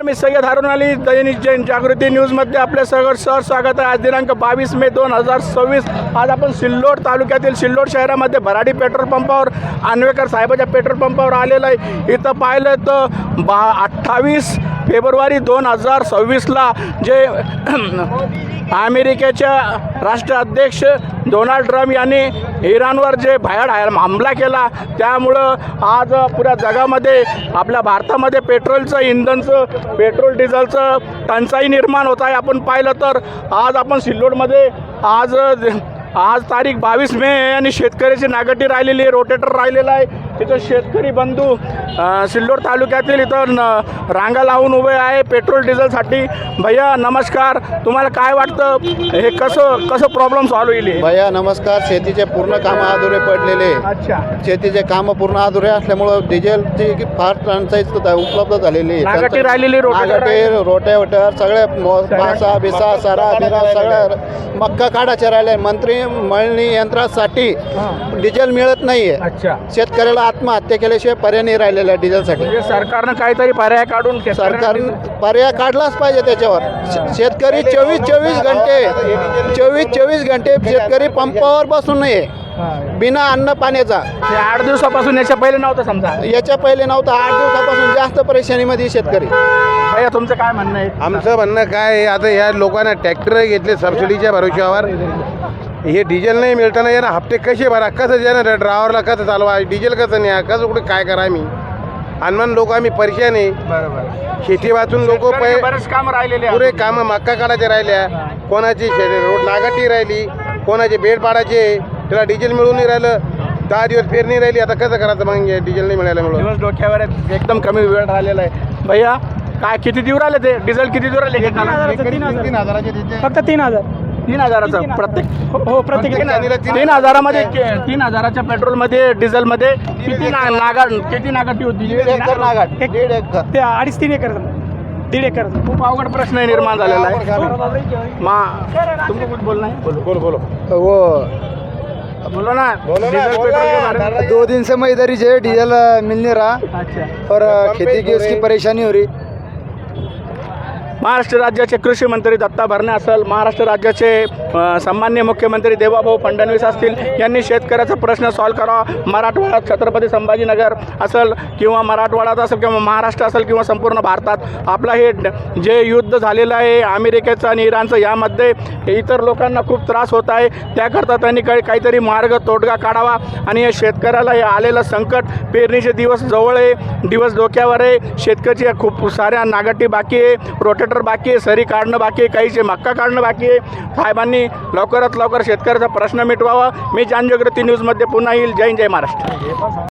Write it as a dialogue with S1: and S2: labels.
S1: मी सय्यद हारून अली, दैनिक जागृती न्यूजमध्ये आपले सगळं स्वागत आहे। आज दिनांक 22 मे 2026 आज आपण सिल्लोड तालुक्यातील सिल्लोड शहरामध्ये भराडी पेट्रोल पंपावर आणवेकर साहेबाच्या पेट्रोल पंपावर आलेलं आहे। इथं पाहिलं तर 28 फेब्रुवारी 2026ला जे अमेरिकेच्या राष्ट्राध्यक्ष डोनाल्ड ट्रम्प यांनी इराणवर जे भयाड हमला केला, त्यामुळं आज पुऱ्या जगामध्ये आपल्या भारतामध्ये पेट्रोलचं इंधनचं पेट्रोल डिझेलचं टंचाई निर्माण होत आहे। आपण पाहिलं तर आज आपण सिल्लोडमध्ये आज तारीख 22 मे आणि शेतकऱ्याची नागटी राहिलेली आहे, रोटेटर राहिलेला आहे। तिथं शेतकरी बंधू सिल्लोड तालुक्यातील इथं रांगा लावून उभे आहे पेट्रोल डिझेलसाठी। भैया नमस्कार, तुम्हाला काय वाटतं हे कसं प्रॉब्लेम सॉल्व्ह होईल?
S2: भैया नमस्कार, शेतीचे पूर्ण कामं अधुरे पडलेले।
S1: अच्छा,
S2: शेतीचे कामं पूर्ण अधुरे असल्यामुळं डिझेलची फार टंचाई उपलब्ध झालेली।
S1: नागटी राहिलेली,
S2: रोटेटर सगळे भासा बिसा सारा बिरा सगळं मक्का काढायचे राहिले। मंत्री मळणी यंत्रासाठी डिझेल मिळत नाहीये।
S1: अच्छा,
S2: शेतकऱ्याला आत्महत्या केल्याशिवाय पर्याय नाही राहिलेला डिझेलसाठी।
S1: म्हणजे सरकारनं काहीतरी पर्याय काढून
S2: सरकारनं पर्याय काढलाच पाहिजे त्याच्यावर। शेतकरी 24 घंटे शेतकरी पंपावर बसून नाही बिना अन्न पाण्याचा।
S1: 8 दिवसापासून याच्या पहिले नव्हतं, समजा
S2: याच्या पहिले नव्हतं, 8 दिवसापासून जास्त परेशानीमध्ये शेतकरी।
S1: भैया तुमचं काय म्हणणं आहे?
S3: आमचं म्हणणं काय आहे, आता या लोकांना ट्रॅक्टर घेतले सबसिडीच्या भरोश्यावर, हे डिझेल नाही मिळताना यांना हप्ते कसे भरा, कसं ज्यानं ड्रायव्हरला कसं चालवा, डिझेल कसं न्या, कसं कुठे काय करा। आम्ही अनमान लोक आम्ही परेशान आहे।
S1: बरोबर,
S3: शेती वाचून लोक
S1: बरेच काम राहिलेले
S3: पुरे कामं मक्का काढायचे राहिल्या, कोणाची रोड नागाटी राहिली, कोणाचे बेड पाडायचे, त्याला डिझेल मिळून नाही राहिलं। 10 दिवस पेरणी राहिली, आता कसं करायचं मग डिझेल नाही मिळाल्यामुळे?
S1: दिवस डोक्यावर एकदम कमी वेळ राहिलेला आहे। भैया काय किती दिवस राहिले ते डिझेल किती दिवस राहिले?
S2: 3,000
S4: फक्त 3,000
S1: 3,000चं प्रत्येक?
S4: हो प्रत्येक
S1: 3,000मध्ये 3,000च्या पेट्रोलमध्ये डिझेलमध्ये किती नागाटी होती?
S2: 1.5 एकर नागाट, 1.5 एकर
S4: ते 2.5-3 एकर 1.5 एकर
S1: खूप अवघड प्रश्न निर्माण झालेला आहे। तुमको कुछ बोलना है?
S3: बोलो
S2: वो
S1: बोलो ना। डीजल पेट्रोल के बारे में।
S2: 2 दिन से मैं इधर ही जो है डीजल मिल नहीं रहा
S1: अच्छा,
S2: और खेती की उसकी परेशानी हो रही।
S1: महाराष्ट्र राज्याचे कृषी मंत्री दत्ता भरणे असेल, महाराष्ट्र राज्याचे सन्माननीय मुख्यमंत्री देवाभाऊ फडणवीस असतील, यांनी शेतकऱ्याचा प्रश्न सॉल्व करावा। मराठवाड्यात छत्रपती संभाजीनगर असेल किंवा मराठवाड्यात असेल किंवा महाराष्ट्र असेल किंवा संपूर्ण भारतात आपलं हे जे युद्ध झालेलं आहे अमेरिकेचं आणि इराणचं, यामध्ये इतर लोकांना खूप त्रास होत आहे। त्याकरता त्यांनी काहीतरी मार्ग तोडगा काढावा आणि या शेतकऱ्याला हे आलेलं संकट, पेरणीचे दिवस जवळ आहे, दिवस डोक्यावर आहे, शेतकऱ्याची खूप साऱ्या नागाटी बाकी आहे, रोटेटर बाकी आहे, सरी काढणं बाकी आहे, काहीचे मक्का काढणं बाकी आहे। साहेबांनी लवकरात लवकर शेतकऱ्याचा प्रश्न मिटवावा। मी जागृती न्यूजमध्ये पुन्हा येईल। जय हिंद, जय महाराष्ट्र।